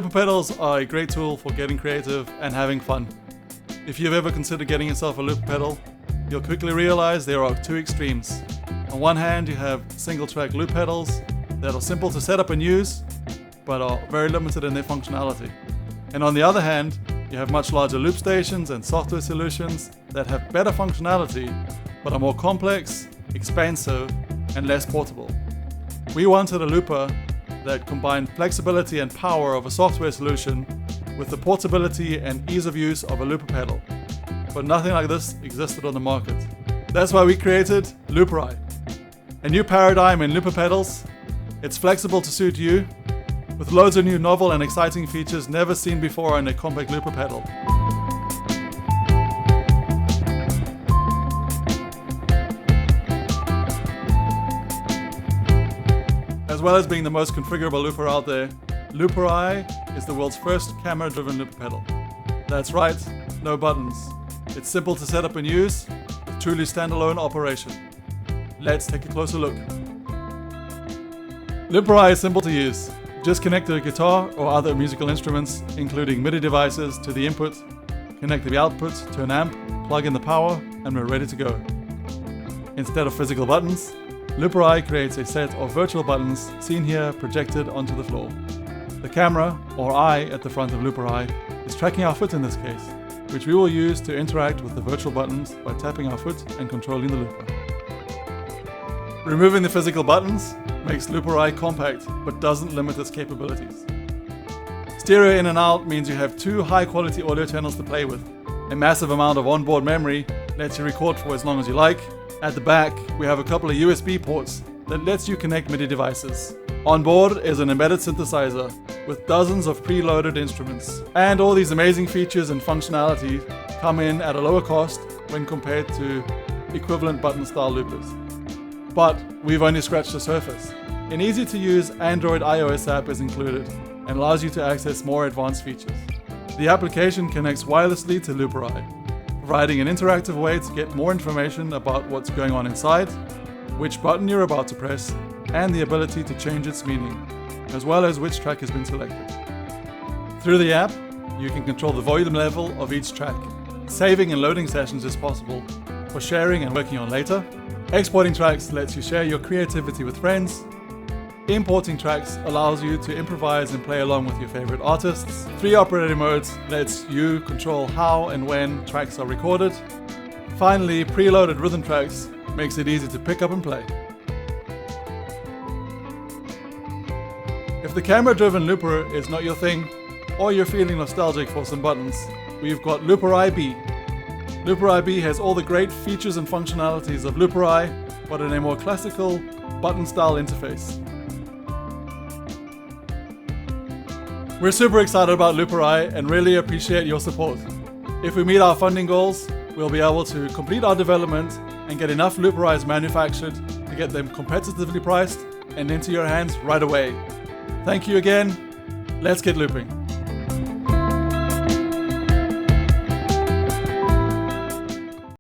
Looper pedals are a great tool for getting creative and having fun. If you've ever considered getting yourself a looper pedal, you'll quickly realize there are two extremes. On one hand, you have single track loop pedals that are simple to set up and use, but are very limited in their functionality. And on the other hand, you have much larger loop stations and software solutions that have better functionality, but are more complex, expensive, and less portable. We wanted a looper that combined flexibility and power of a software solution with the portability and ease of use of a looper pedal. But nothing like this existed on the market. That's why we created looperEYE, a new paradigm in looper pedals. It's flexible to suit you, with loads of new novel and exciting features never seen before on a compact looper pedal. As well as being the most configurable looper out there, looperEYE is the world's first camera-driven looper pedal. That's right, no buttons. It's simple to set up and use, with truly standalone operation. Let's take a closer look. looperEYE is simple to use. Just connect a guitar or other musical instruments, including MIDI devices, to the input, connect the output to an amp, plug in the power, and we're ready to go. Instead of physical buttons, looperEYE creates a set of virtual buttons seen here projected onto the floor. The camera, or eye at the front of looperEYE, is tracking our foot in this case, which we will use to interact with the virtual buttons by tapping our foot and controlling the looper. Removing the physical buttons makes looperEYE compact, but doesn't limit its capabilities. Stereo in and out means you have two high-quality audio channels to play with. A massive amount of onboard memory lets you record for as long as you like. At the back, we have a couple of USB ports that lets you connect MIDI devices. On board is an embedded synthesizer with dozens of preloaded instruments. And all these amazing features and functionality come in at a lower cost when compared to equivalent button-style loopers. But we've only scratched the surface. An easy-to-use Android iOS app is included and allows you to access more advanced features. The application connects wirelessly to looperEYE, providing an interactive way to get more information about what's going on inside, which button you're about to press, and the ability to change its meaning, as well as which track has been selected. Through the app, you can control the volume level of each track. Saving and loading sessions is possible for sharing and working on later. Exporting tracks lets you share your creativity with friends. Importing tracks allows you to improvise and play along with your favorite artists. 3 operator modes lets you control how and when tracks are recorded. Finally, preloaded rhythm tracks makes it easy to pick up and play. If the camera-driven looper is not your thing, or you're feeling nostalgic for some buttons, we've got looperEYE B. looperEYE B has all the great features and functionalities of looperEYE, but in a more classical, button-style interface. We're super excited about looperEYE and really appreciate your support. If we meet our funding goals, we'll be able to complete our development and get enough looperEYEs manufactured to get them competitively priced and into your hands right away. Thank you again. Let's get looping.